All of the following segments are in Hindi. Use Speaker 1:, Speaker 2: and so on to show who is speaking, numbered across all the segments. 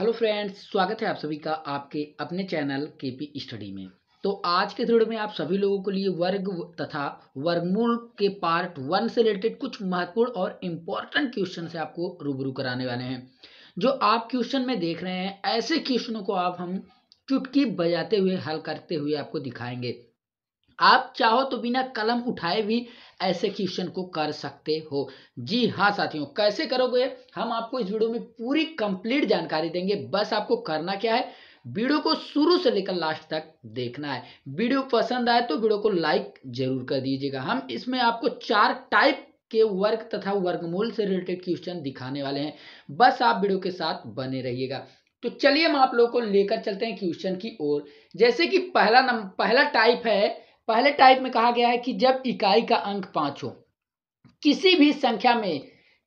Speaker 1: हेलो फ्रेंड्स, स्वागत है आप सभी का आपके अपने चैनल केपी स्टडी में। तो आज के वीडियो में आप सभी लोगों के लिए वर्ग तथा वर्गमूल के पार्ट 1 से रिलेटेड कुछ महत्वपूर्ण और इम्पोर्टेंट क्वेश्चन से आपको रूबरू कराने वाले हैं। जो आप क्वेश्चन में देख रहे हैं, ऐसे क्वेश्चनों को आप हम चुटकी बजाते हुए हल करते हुए आपको दिखाएंगे। आप चाहो तो बिना कलम उठाए भी ऐसे क्वेश्चन को कर सकते हो। जी हाँ साथियों, कैसे करोगे हम आपको इस वीडियो में पूरी कंप्लीट जानकारी देंगे। बस आपको करना क्या है, वीडियो को शुरू से लेकर लास्ट तक देखना है। वीडियो पसंद आए तो वीडियो को लाइक जरूर कर दीजिएगा। हम इसमें आपको 4 टाइप के वर्ग तथा वर्गमूल से रिलेटेड क्वेश्चन दिखाने वाले हैं। बस आप वीडियो के साथ बने रहिएगा। तो चलिए हम आप लोगों को लेकर चलते हैं क्वेश्चन की ओर। जैसे कि पहला टाइप है। पहले टाइप में कहा गया है कि जब इकाई का अंक 5 हो, किसी भी संख्या में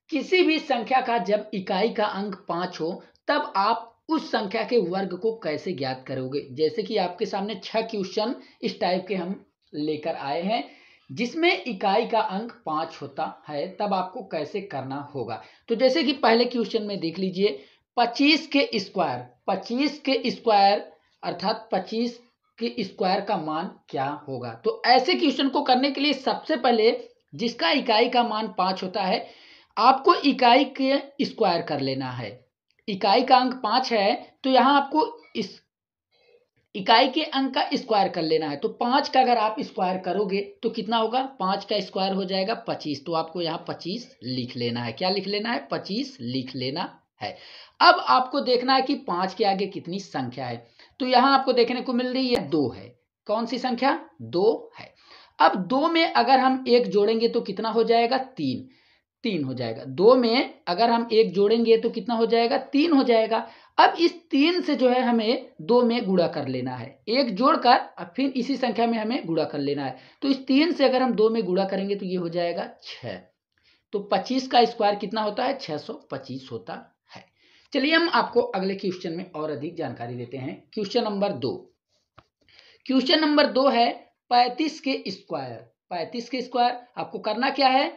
Speaker 1: किसी भी संख्या का जब इकाई का अंक 5 हो, तब आप उस संख्या के वर्ग को कैसे ज्ञात करोगे। जैसे कि आपके सामने 6 क्वेश्चन इस टाइप के हम लेकर आए हैं, जिसमें इकाई का अंक 5 होता है, तब आपको कैसे करना होगा। तो जैसे कि पहले क्वेश्चन में देख लीजिए, 25 के स्क्वायर अर्थात 25 के स्क्वायर का मान क्या होगा। तो ऐसे क्वेश्चन को करने के लिए सबसे पहले जिसका इकाई का मान 5 होता है, आपको इकाई के स्क्वायर कर लेना है। इकाई का अंक 5 है, तो यहां आपको इस इकाई के अंक का स्क्वायर कर लेना है। तो 5 का अगर आप स्क्वायर करोगे तो कितना होगा, 5 का स्क्वायर हो जाएगा 25। तो आपको यहाँ 25 लिख लेना है। क्या लिख लेना है, 25 लिख लेना है। अब आपको देखना है कि 5 के आगे कितनी संख्या है। तो यहाँ आपको देखने को मिल रही है 2 है। कौन सी संख्या, 2 है। अब 2 में अगर हम 1 जोड़ेंगे तो कितना हो जाएगा, 3। 3 हो जाएगा। 2 में अगर हम 1 जोड़ेंगे तो कितना हो जाएगा, 3 हो जाएगा। अब इस 3 से जो है हमें 2 में गुणा कर लेना है। 1 जोड़कर अब फिर इसी संख्या में हमें गुणा कर लेना है। तो इस 3 से अगर हम 2 में गुणा करेंगे तो ये हो जाएगा 6। तो 25 का स्क्वायर कितना होता है, 625 होता है। चलिए हम आपको अगले क्वेश्चन में और अधिक जानकारी देते हैं। Question number 2। क्वेश्चन नंबर 2 है 35 के स्क्वायर। 35 के स्क्वायर आपको करना क्या है,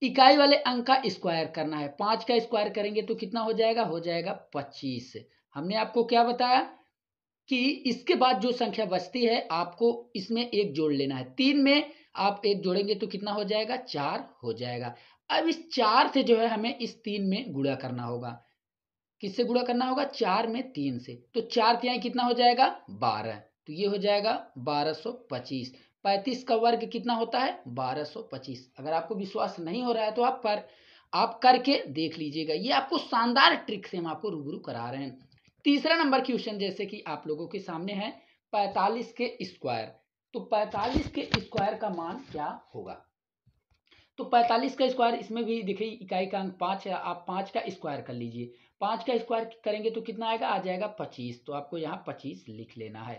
Speaker 1: इकाई वाले अंक का स्क्वायर करना है। 5 का स्क्वायर करेंगे तो कितना हो जाएगा, 25। हमने आपको क्या बताया कि इसके बाद जो संख्या बचती है आपको इसमें 1 जोड़ लेना है। 3 में आप 1 जोड़ेंगे तो कितना हो जाएगा, 4 हो जाएगा। अब इस 4 से जो है हमें इस 3 में गुणा करना होगा। किससे गुणा करना होगा, 4 में 3 से। तो 4 तिहाई कितना हो जाएगा, 12। तो ये हो जाएगा 1225। 35 का वर्ग कितना होता है, 1225। अगर आपको विश्वास नहीं हो रहा है तो आप करके देख लीजिएगा। ये आपको शानदार ट्रिक से हम आपको रूबरू करा रहे हैं। तीसरा नंबर क्वेश्चन जैसे कि आप लोगों के सामने है 45 के स्क्वायर। तो 45 के स्क्वायर का मान क्या होगा। तो 45 का स्क्वायर, इसमें भी देखिए इकाई का अंक 5 है। आप 5 का स्क्वायर कर लीजिए। 5 का स्क्वायर करेंगे तो कितना आएगा, आ जाएगा 25। तो आपको यहाँ 25 लिख लेना है।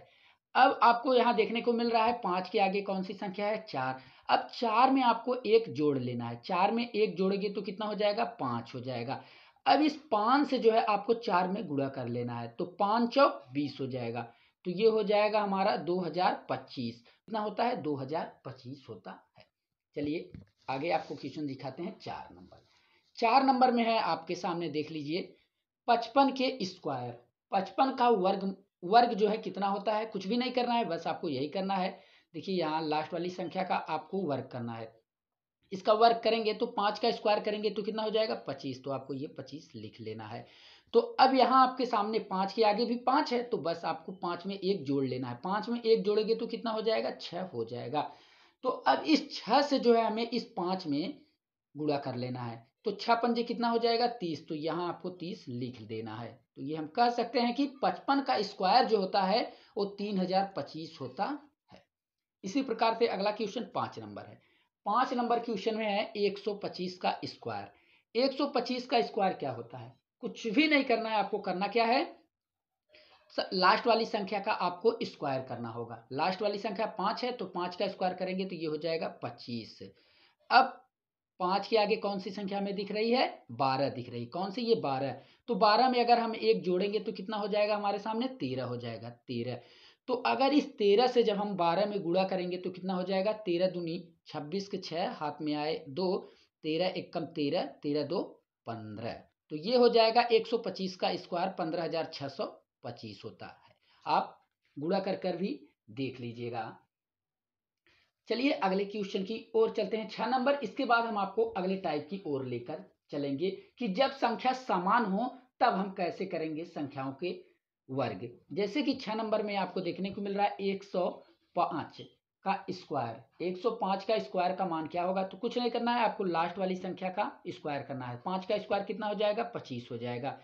Speaker 1: अब आपको यहाँ देखने को मिल रहा है 5 के आगे कौन सी संख्या है, 4। अब 4 में आपको 1 जोड़ लेना है। 4 में 1 जोड़ेंगे तो कितना हो जाएगा, 5 हो जाएगा। अब इस 5 से जो है आपको 4 में गुणा कर लेना है। तो 5 चौक 20 हो जाएगा। तो ये हो जाएगा हमारा 2025। कितना होता है, 2025 होता है। चलिए आगे आपको क्वेश्चन दिखाते हैं 4 नंबर। 4 नंबर में है आपके सामने, देख लीजिए 55 के स्क्वायर। 55 का वर्ग जो है कितना होता है, कुछ भी नहीं करना है, बस आपको यही करना है। देखिए यहाँ लास्ट वाली संख्या का आपको वर्ग करना है। इसका वर्ग करेंगे तो 5 का स्क्वायर करेंगे तो कितना हो जाएगा, 25। तो आपको ये 25 लिख लेना है। तो अब यहाँ आपके सामने 5 के आगे भी 5 है, तो बस आपको 5 में 1 जोड़ लेना है। 5 में 1 जोड़ेंगे तो कितना हो जाएगा, 6 हो जाएगा। तो अब इस 6 से जो है हमें इस 5 में गुणा कर लेना है। तो 6 पंजे कितना हो जाएगा, 30। तो यहाँ आपको 30 लिख देना है। तो ये हम कह सकते हैं कि 55 का स्क्वायर जो होता है वो 3025 होता है। इसी प्रकार से अगला क्वेश्चन 5 नंबर है। 5 नंबर क्वेश्चन में है 125 का स्क्वायर। 125 का स्क्वायर क्या होता है, कुछ भी नहीं करना है। आपको करना क्या है, लास्ट वाली संख्या का आपको स्क्वायर करना होगा। लास्ट वाली संख्या 5 है, तो 5 का स्क्वायर करेंगे तो ये हो जाएगा 25। अब 5 के आगे कौन सी संख्या में दिख रही है, 12 दिख रही। कौन सी, ये 12। तो 12 में अगर हम 1 जोड़ेंगे तो कितना हो जाएगा हमारे सामने, 13 हो जाएगा, 13। तो अगर इस 13 से जब हम 12 में गुणा करेंगे तो कितना हो जाएगा, 13 दूनी 26 के 6 हाथ में आए 2, 13 एकम 13, 13 दो 15। तो ये हो जाएगा 125 का स्क्वायर 15,625 होता है। आप गुणा कर भी देख लीजिएगा। चलिए अगले क्वेश्चन की ओर चलते हैं, 6 नंबर। इसके बाद हम आपको अगले टाइप की ओर लेकर चलेंगे कि जब संख्या समान हो तब हम कैसे करेंगे संख्याओं के वर्ग। जैसे कि 6 नंबर में आपको देखने को मिल रहा है 105 का स्क्वायर। 105 का स्क्वायर का मान क्या होगा? तो कुछ नहीं करना है, आपको लास्ट वाली संख्या का स्क्वायर करना है। 5 का स्क्वायर कितना हो जाएगा? 25 हो जाएगा।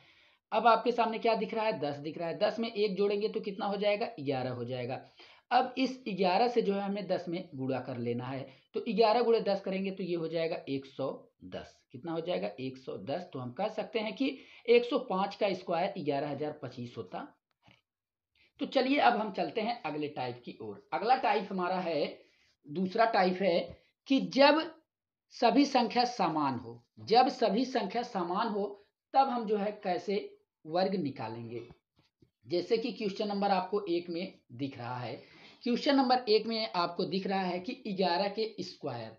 Speaker 1: अब आपके सामने क्या दिख रहा है? 10 दिख रहा है। 10 में 1 जोड़ेंगे तो कितना हो जाएगा? 11 हो जाएगा। अब इस 11 से जो है हमें 10 में गुणा कर लेना है। तो 11 गुणे 10 करेंगे तो ये हो जाएगा 110। कितना हो जाएगा? 110। तो हम कह सकते हैं कि 105 का स्क्वायर 11,025 होता है। तो चलिए अब हम चलते हैं अगले टाइप की ओर। अगला टाइप हमारा है, दूसरा टाइप है कि जब सभी संख्या समान हो। जब सभी संख्या समान हो तब हम जो है कैसे वर्ग निकालेंगे। जैसे कि क्वेश्चन नंबर आपको 1 में दिख रहा है। क्वेश्चन नंबर 1 में आपको दिख रहा है कि 11 के स्क्वायर।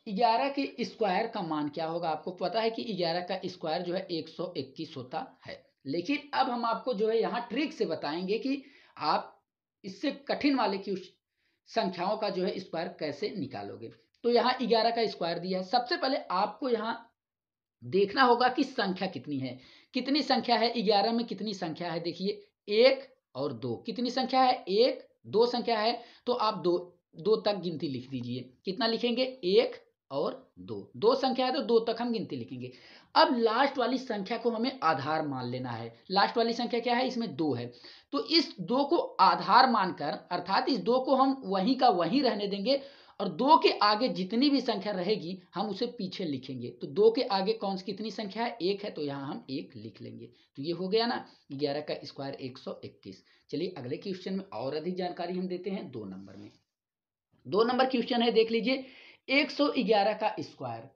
Speaker 1: 11 के स्क्वायर का मान क्या होगा? आपको पता है कि 11 का स्क्वायर जो है 121 होता है। लेकिन अब हम आपको जो है यहाँ ट्रिक से बताएंगे कि आप इससे कठिन वाले संख्याओं का जो है स्क्वायर कैसे निकालोगे। तो यहाँ 11 का स्क्वायर दिया है। सबसे पहले आपको यहाँ देखना होगा कि संख्या कितनी है। कितनी संख्या है 11 में? कितनी संख्या है? देखिए 1 और 2। कितनी संख्या है? 1 2 संख्या है। तो आप दो तक गिनती लिख दीजिए। कितना लिखेंगे? 1 और 2। 2 संख्या है तो 2 तक हम गिनती लिखेंगे। अब लास्ट वाली संख्या को हमें आधार मान लेना है। लास्ट वाली संख्या क्या है? इसमें 2 है। तो इस 2 को आधार मानकर, अर्थात इस 2 को हम वहीं का वहीं रहने देंगे और 2 के आगे जितनी भी संख्या रहेगी हम उसे पीछे लिखेंगे। तो 2 के आगे कौन सी कितनी संख्या है? 1 है, तो यहाँ हम 1 लिख लेंगे। तो ये हो गया ना 11 का स्क्वायर 121। चलिए अगले क्वेश्चन में और अधिक जानकारी हम देते हैं 2 नंबर में। 2 नंबर क्वेश्चन है, देख लीजिए 111 का स्क्वायर।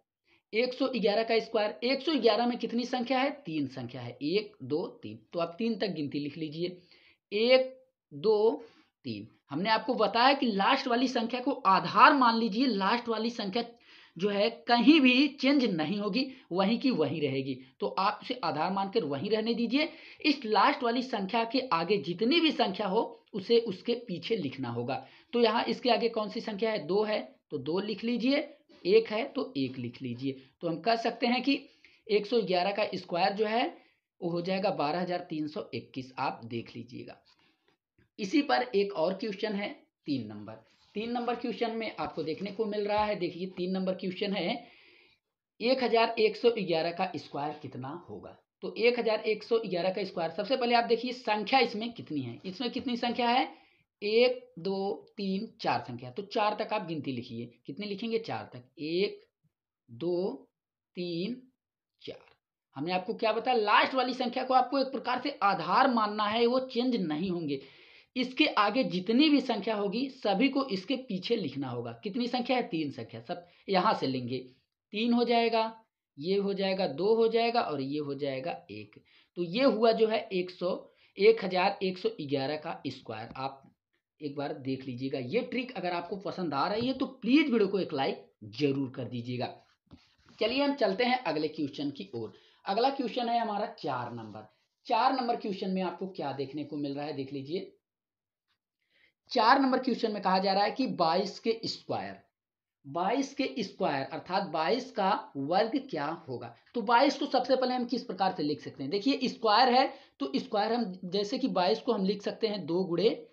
Speaker 1: 111 का स्क्वायर, 111 में कितनी संख्या है? 3 संख्या है, 1 2 3। तो आप 3 तक गिनती लिख लीजिए। 1 2 3। हमने आपको बताया कि लास्ट वाली संख्या को आधार मान लीजिए। लास्ट वाली संख्या जो है कहीं भी चेंज नहीं होगी, वहीं की वहीं रहेगी। तो आप उसे आधार मानकर वहीं रहने दीजिए। इस लास्ट वाली संख्या के आगे जितनी भी संख्या हो उसे उसके पीछे लिखना होगा। तो यहाँ इसके आगे कौन सी संख्या है? 2 है, तो 2 लिख लीजिए। 1 है तो 1 लिख लीजिए। तो हम कह सकते हैं कि 111 का स्क्वायर जो है वो हो जाएगा 12,321। आप देख लीजिएगा। इसी पर एक और क्वेश्चन है 3 नंबर। 3 नंबर क्वेश्चन में आपको देखने को मिल रहा है, देखिए 3 नंबर क्वेश्चन है 1111 का स्क्वायर कितना होगा। तो 1111 का स्क्वायर, सबसे पहले आप देखिए संख्या इसमें कितनी है। इसमें कितनी संख्या है? 1 2 3 4 संख्या। तो 4 तक आप गिनती लिखिए। कितने लिखेंगे? 4 तक। 1 2 3 4। हमने आपको क्या बताया? लास्ट वाली संख्या को आपको एक प्रकार से आधार मानना है, वो चेंज नहीं होंगे। इसके आगे जितनी भी संख्या होगी सभी को इसके पीछे लिखना होगा। कितनी संख्या है? 3 संख्या। सब यहां से लेंगे। 3 हो जाएगा, ये हो जाएगा, 2 हो जाएगा और ये हो जाएगा 1। तो ये हुआ जो है 1111 का स्क्वायर। आप एक बार देख लीजिएगा। ये ट्रिक अगर आपको पसंद आ रही है तो प्लीज वीडियो को एक लाइक जरूर कर दीजिएगा। चलिए हम चलते हैं अगले क्वेश्चन की ओर। अगला क्वेश्चन है हमारा 4 नंबर। 4 नंबर क्वेश्चन में आपको क्या देखने को मिल रहा है? देख लीजिए। 4 नंबर क्वेश्चन में कहा जा रहा है कि 22 के स्क्वायर। 22 के स्क्वायर अर्थात 22 का वर्ग क्या होगा। तो 22 को सबसे पहले हम किस प्रकार से लिख सकते हैं? देखिए स्क्वायर है तो स्क्वायर हम जैसे कि 22 को हम लिख सकते हैं 2 गुणे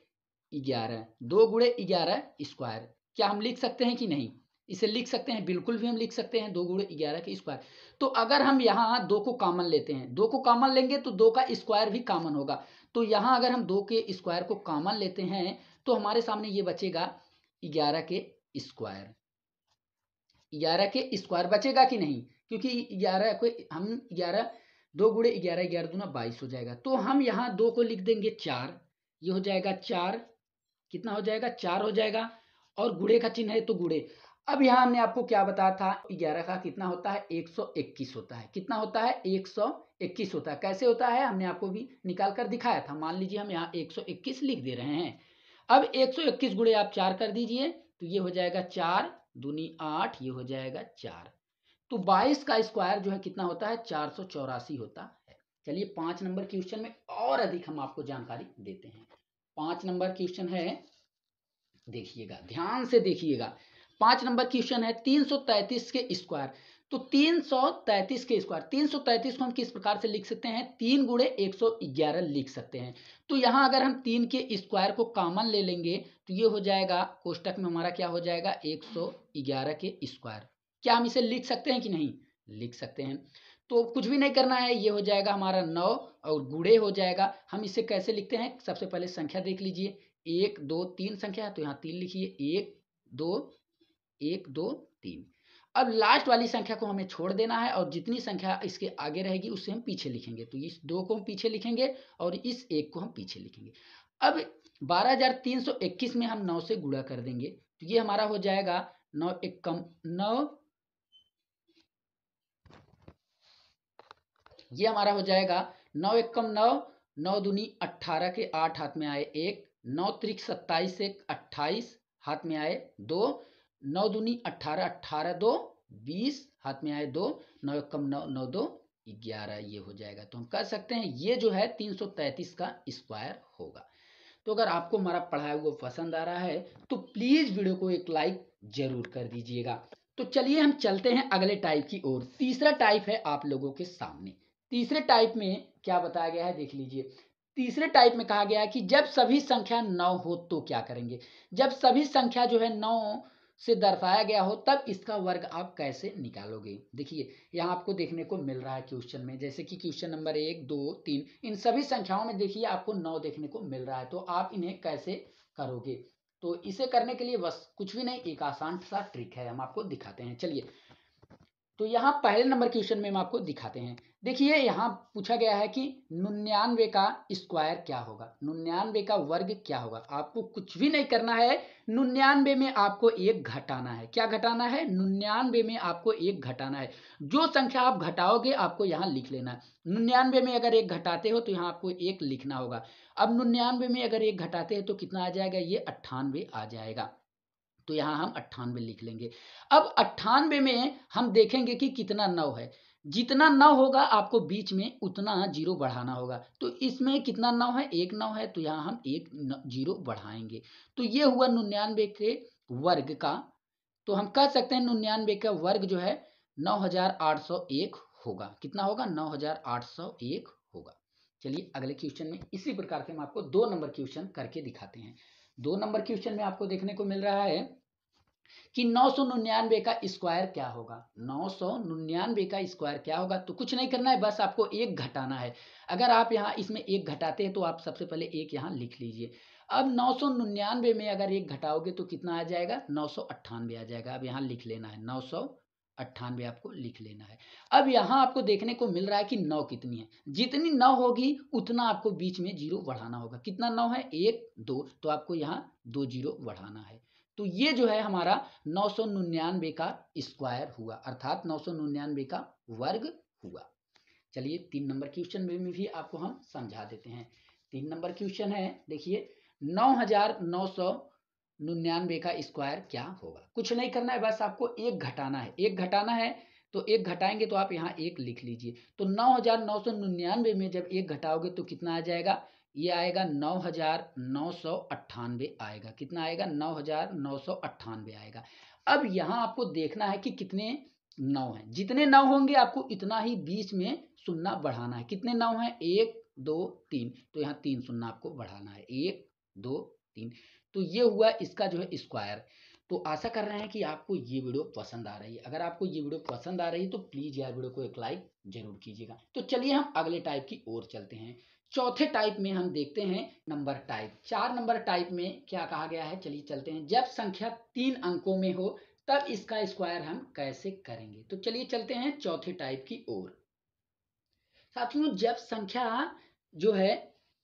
Speaker 1: 11। 2 गुणे 11 स्क्वायर। क्या हम लिख सकते हैं कि नहीं? इसे लिख सकते हैं, बिल्कुल भी हम लिख सकते हैं 2 गुणे 11 के स्क्वायर। तो अगर हम यहाँ 2 को कॉमन लेते हैं, 2 को कॉमन लेंगे तो 2 का स्क्वायर भी कॉमन होगा। तो यहाँ अगर हम 2 के स्क्वायर को कॉमन लेते हैं तो हमारे सामने ये बचेगा 11 के स्क्वायर। 11 के स्क्वायर बचेगा कि नहीं? क्योंकि 11 को हम 11 2 गुणे 11 11 दूना 22 हो जाएगा। तो हम यहाँ 2 को लिख देंगे 4। ये हो जाएगा 4। कितना हो जाएगा? 4 हो जाएगा। और गुणे का चिन्ह है तो गुणे। अब यहाँ हमने आपको क्या बताया था? 11 का कितना होता है? 121 होता है। कितना होता है? 121 होता है। कैसे होता है हमने आपको भी निकाल कर दिखाया था। मान लीजिए हम यहाँ 121 लिख दे रहे हैं। अब 121 गुणे आप 4 कर दीजिए तो ये हो जाएगा 4 दूनी 8, ये हो जाएगा 4। तो 22 का स्क्वायर जो है कितना होता है, 484 होता है। चलिए 5 नंबर क्वेश्चन में और अधिक हम आपको जानकारी देते हैं। 5 नंबर क्वेश्चन है, देखिएगा ध्यान से देखिएगा। 5 नंबर क्वेश्चन है 333 के स्क्वायर। तो 333 के स्क्वायर, 333 को हम किस प्रकार से लिख सकते हैं, 3 गुणे 111 लिख सकते हैं। तो यहां अगर हम 3 के स्क्वायर को कॉमन ले लेंगे तो ये हो जाएगा, कोष्टक में हमारा क्या हो जाएगा, 111 के स्क्वायर। क्या हम इसे लिख सकते हैं कि नहीं, लिख सकते हैं। तो कुछ भी नहीं करना है, ये हो जाएगा हमारा 9 और गुणे हो जाएगा। हम इसे कैसे लिखते हैं, सबसे पहले संख्या देख लीजिए, 1 2 3 संख्या है तो यहाँ 3 लिखिए, 1 2 3। अब लास्ट वाली संख्या को हमें छोड़ देना है और जितनी संख्या इसके आगे रहेगी उससे हम पीछे लिखेंगे। तो इस 2 को हम पीछे लिखेंगे और इस 1 को हम पीछे लिखेंगे। अब 12321 में हम 9 से गुणा कर देंगे तो ये हमारा हो जाएगा 9 एकम 9, ये हमारा हो जाएगा 9 एकम 9, 9 दूनी 18 के 8 हाथ में आए 1, 9 त्रिक 27 से 28 हाथ में आए 2, 9 दूनी 18, 18 2 20 हाथ में आए 2, 9 एकम 9, 9 2 11, ये हो जाएगा। तो हम कह सकते हैं ये जो है 333 का स्क्वायर होगा। तो अगर आपको हमारा पढ़ाया हुआ पसंद आ रहा है तो प्लीज वीडियो को एक लाइक जरूर कर दीजिएगा। तो चलिए हम चलते हैं अगले टाइप की ओर। तीसरा टाइप है आप लोगों के सामने। तीसरे टाइप में क्या बताया गया है, देख लीजिए। तीसरे टाइप में कहा गया है कि जब सभी संख्या 9 हो तो क्या करेंगे। जब सभी संख्या जो है 9 से दर्शाया गया हो तब इसका वर्ग आप कैसे निकालोगे। देखिए यहाँ आपको देखने को मिल रहा है क्वेश्चन में, जैसे कि क्वेश्चन नंबर 1 2 3 इन सभी संख्याओं में देखिए आपको 9 देखने को मिल रहा है। तो आप इन्हें कैसे करोगे, तो इसे करने के लिए बस कुछ भी नहीं, एक आसान सा ट्रिक है, हम आपको दिखाते हैं। चलिए तो यहाँ पहले नंबर क्वेश्चन में हम आपको दिखाते हैं। देखिए यहाँ पूछा गया है कि 99 का स्क्वायर क्या होगा, 99 का वर्ग क्या होगा। आपको कुछ भी नहीं करना है, 99 में आपको एक घटाना है। क्या घटाना है, 99 में आपको एक घटाना है। जो संख्या आप घटाओगे आपको यहाँ लिख लेना है। 99 में अगर एक घटाते हो तो यहाँ आपको एक लिखना होगा। अब 99 में अगर एक घटाते हैं तो कितना आ जाएगा, ये 98 आ जाएगा। तो यहाँ हम 98 लिख लेंगे। अब 98 में हम देखेंगे कि कितना 9 है। जितना 9 होगा आपको बीच में उतना जीरो बढ़ाना होगा। तो इसमें कितना 9 है, एक 9 है तो यहाँ हम एक जीरो बढ़ाएंगे। तो ये हुआ 99 के वर्ग का। तो हम कह सकते हैं 99 का वर्ग जो है 9801 होगा। कितना होगा, 9801 होगा। चलिए अगले क्वेश्चन में इसी प्रकार से हम आपको 2 नंबर क्वेश्चन करके दिखाते हैं। 2 नंबर क्वेश्चन में आपको देखने को मिल रहा है कि 999 का स्क्वायर क्या होगा। 999 का स्क्वायर क्या होगा, तो कुछ नहीं करना है, बस आपको एक घटाना है। अगर आप यहाँ इसमें एक घटाते हैं तो आप सबसे पहले एक यहाँ लिख लीजिए। अब 999 में अगर एक घटाओगे तो कितना आ जाएगा, 998 आ जाएगा। अब यहाँ लिख लेना है 998 आपको लिख लेना है। अब यहाँ आपको देखने को मिल रहा है कि 9 कितनी है, जितनी 9 होगी उतना आपको बीच में जीरो बढ़ाना होगा। कितना 9 है, 1 2, तो आपको यहाँ 2 जीरो बढ़ाना है। तो ये जो है हमारा 999 का स्क्वायर हुआ, अर्थात 999 का वर्ग हुआ। चलिए 3 नंबर क्वेश्चन में भी आपको हम समझा देते हैं। 3 नंबर क्वेश्चन है, देखिए 9999 का स्क्वायर क्या होगा। कुछ नहीं करना है, बस आपको एक घटाना है। एक घटाना है तो एक घटाएंगे तो आप यहाँ एक लिख लीजिए। तो 9999 में जब एक घटाओगे तो कितना आ जाएगा, ये आएगा 9998 आएगा। कितना आएगा, 9998 आएगा। अब यहाँ आपको देखना है कि कितने 9 हैं। जितने 9 होंगे आपको इतना ही बीच में शून्य बढ़ाना है। कितने 9 हैं, 1 2 3, तो यहाँ 3 शून्य आपको बढ़ाना है, 1 2 3। तो ये हुआ इसका जो है स्क्वायर। तो आशा कर रहे हैं कि आपको ये वीडियो पसंद आ रही है। अगर आपको ये वीडियो पसंद आ रही है तो प्लीज़ यार वीडियो को एक लाइक जरूर कीजिएगा। तो चलिए हम अगले टाइप की ओर चलते हैं। चौथे टाइप में हम देखते हैं नंबर टाइप। 4 नंबर टाइप में क्या कहा गया है, चलिए चलते हैं। जब संख्या 3 अंकों में हो तब इसका स्क्वायर हम कैसे करेंगे। तो चलिए चलते हैं चौथे टाइप की ओर। साथियों जब संख्या जो है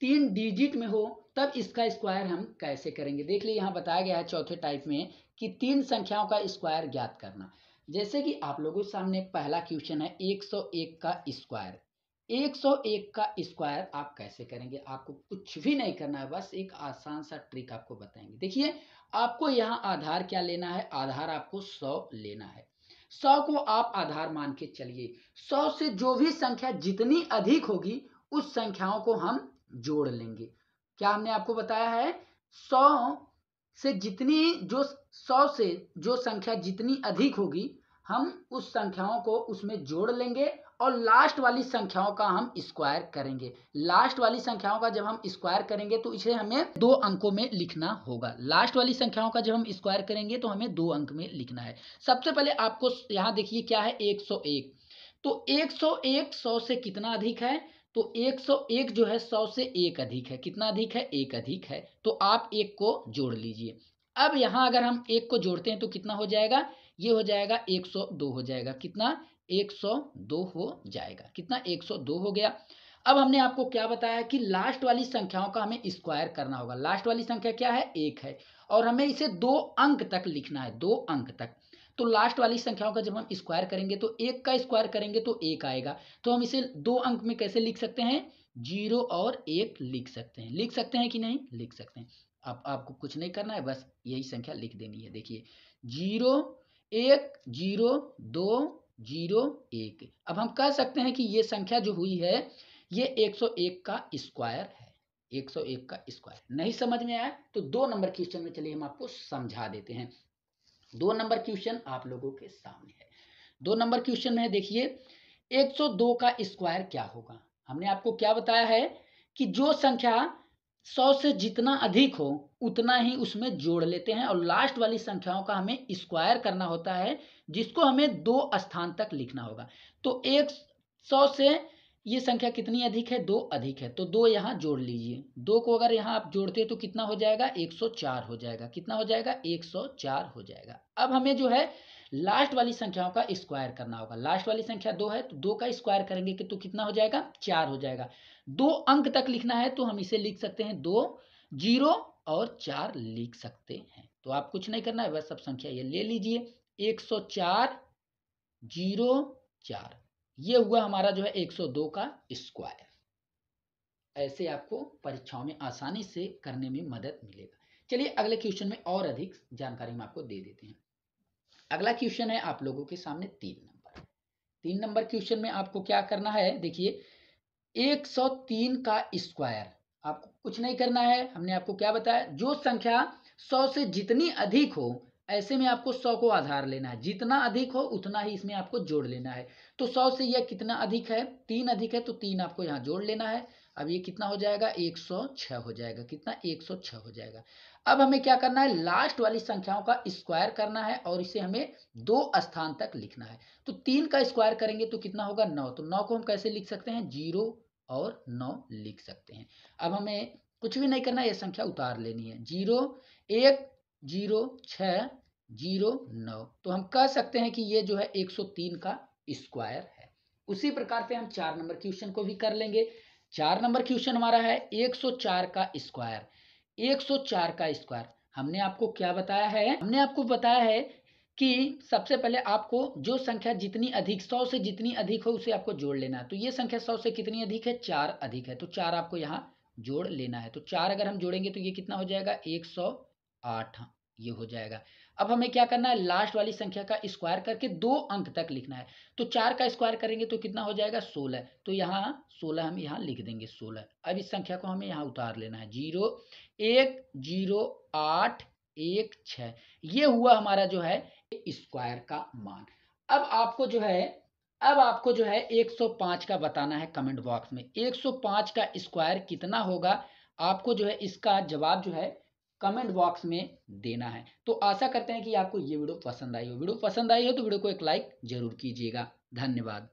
Speaker 1: 3 डिजिट में हो तब इसका स्क्वायर हम कैसे करेंगे। देख लीजिए यहाँ बताया गया है चौथे टाइप में कि 3 संख्याओं का स्क्वायर ज्ञात करना। जैसे कि आप लोगों के सामने पहला क्वेश्चन है 101 का स्क्वायर। 101 का स्क्वायर आप कैसे करेंगे, आपको कुछ भी नहीं करना है, बस एक आसान सा ट्रिक आपको बताएंगे। देखिए आपको यहाँ आधार क्या लेना है, आधार आपको 100 लेना है। 100 को आप आधार मान के चलिए। 100 से जो भी संख्या जितनी अधिक होगी उस संख्याओं को हम जोड़ लेंगे। क्या हमने आपको बताया है? 100 से जो संख्या जितनी अधिक होगी हम उस संख्याओं को उसमें जोड़ लेंगे और लास्ट वाली संख्याओं का हम स्क्वायर करेंगे। लास्ट वाली संख्याओं का जब हम स्क्वायर करेंगे तो इसे हमें 2 अंकों में लिखना होगा। लास्ट वाली संख्याओं का जब हम स्क्वायर करेंगे तो हमें 2 अंक में लिखना है। सबसे पहले आपको यहाँ देखिए क्या है, 101। तो 101 100 से कितना अधिक है? तो 101 जो है 100 से 1 अधिक है। कितना अधिक है? 1 अधिक है। तो आप 1 को जोड़ लीजिए। अब यहाँ अगर हम 1 को जोड़ते हैं तो कितना हो जाएगा? ये हो जाएगा 102 हो जाएगा। कितना? 102 हो जाएगा। कितना? 102 हो गया। अब हमने आपको क्या बताया कि लास्ट वाली संख्याओं का हमें स्क्वायर करना होगा। लास्ट वाली संख्या क्या है? 1 है और हमें इसे 2 अंक तक लिखना है, 2 अंक तक। तो लास्ट वाली संख्याओं का जब हम स्क्वायर करेंगे तो 1 का स्क्वायर करेंगे तो 1 आएगा। तो हम इसे 2 अंक में कैसे लिख सकते हैं? 0 और 1 लिख सकते हैं। लिख सकते हैं कि नहीं? लिख सकते हैं। अब आपको कुछ नहीं करना है, बस यही संख्या लिख देनी है। देखिए 0 1 0 2 0 1। अब हम कह सकते हैं कि ये संख्या जो हुई है ये 101 का स्क्वायर है। 101 का स्क्वायर। नहीं समझ में आया तो 2 नंबर क्वेश्चन में चलिए हम आपको समझा देते हैं। 2 नंबर क्वेश्चन आप लोगों के सामने है। 2 नंबर क्वेश्चन में देखिए 102 का स्क्वायर क्या होगा। हमने आपको क्या बताया है कि जो संख्या 100 से जितना अधिक हो उतना ही उसमें जोड़ लेते हैं और लास्ट वाली संख्याओं का हमें स्क्वायर करना होता है जिसको हमें 2 स्थान तक लिखना होगा। तो 100 से ये संख्या कितनी अधिक है? 2 अधिक है। तो 2 यहाँ जोड़ लीजिए। 2 को अगर यहाँ आप जोड़ते हैं तो कितना हो जाएगा? 104 हो जाएगा। कितना हो जाएगा? 104 हो जाएगा। अब हमें जो है लास्ट वाली संख्याओं का स्क्वायर करना होगा। लास्ट वाली संख्या 2 है तो 2 का स्क्वायर करेंगे कि तो कितना हो जाएगा? 4 हो जाएगा। 2 अंक तक लिखना है तो हम इसे लिख सकते हैं 2 0 और 4 लिख सकते हैं। तो आप कुछ नहीं करना है, बस सब संख्या ये ले लीजिए 104 0 4। ये हुआ हमारा जो है 102 का स्क्वायर। ऐसे आपको परीक्षाओं में आसानी से करने में मदद मिलेगा। चलिए अगले क्वेश्चन में और अधिक जानकारी हम आपको दे देते हैं। अगला क्वेश्चन है आप लोगों के सामने 3 नंबर। 3 नंबर क्वेश्चन में आपको क्या करना है? देखिए 103 का स्क्वायर। आपको कुछ नहीं करना है, हमने आपको क्या बताया, जो संख्या 100 से जितनी अधिक हो ऐसे में आपको 100 को आधार लेना है। जितना अधिक हो उतना ही इसमें आपको जोड़ लेना है। तो 100 से यह कितना अधिक है? 3 अधिक है तो 3 आपको यहाँ जोड़ लेना है। अब ये कितना हो जाएगा? 106 हो जाएगा। कितना? 106 हो जाएगा। अब हमें क्या करना है? लास्ट वाली संख्याओं का स्क्वायर करना है और इसे हमें 2 स्थान तक लिखना है। तो 3 का स्क्वायर करेंगे तो कितना होगा? 9। तो 9 को हम कैसे लिख सकते हैं? 0 और 9 लिख सकते हैं। अब हमें कुछ भी नहीं करना है, ये संख्या उतार लेनी है। 0 1 0 6 0 9। तो हम कह सकते हैं कि ये जो है 103 का स्क्वायर है। उसी प्रकार से हम 4 नंबर क्वेश्चन को भी कर लेंगे। 4 नंबर क्वेश्चन हमारा है 104 का स्क्वायर। 104 का स्क्वायर हमने आपको क्या बताया है? हमने आपको बताया है कि सबसे पहले आपको जो संख्या जितनी अधिक 100 से जितनी अधिक हो उसे आपको जोड़ लेना है। तो ये संख्या 100 से कितनी अधिक है? 4 अधिक है। तो 4 आपको यहाँ जोड़ लेना है। तो 4 अगर हम जोड़ेंगे तो ये कितना हो जाएगा? 108 ये हो जाएगा। अब हमें क्या करना है? लास्ट वाली संख्या का स्क्वायर करके 2 अंक तक लिखना है। तो 4 का स्क्वायर करेंगे तो कितना हो जाएगा? 16। तो यहाँ 16 हम यहाँ लिख देंगे 16। अब इस संख्या को हमें यहाँ उतार लेना है। 0 1 0 8 1 6। ये हुआ हमारा जो है स्क्वायर का मान। अब आपको जो है 105 का बताना है कमेंट बॉक्स में। 105 का स्क्वायर कितना होगा? आपको जो है इसका जवाब जो है कमेंट बॉक्स में देना है। तो आशा करते हैं कि आपको ये वीडियो पसंद आई हो। वीडियो पसंद आई हो तो वीडियो को एक लाइक जरूर कीजिएगा। धन्यवाद।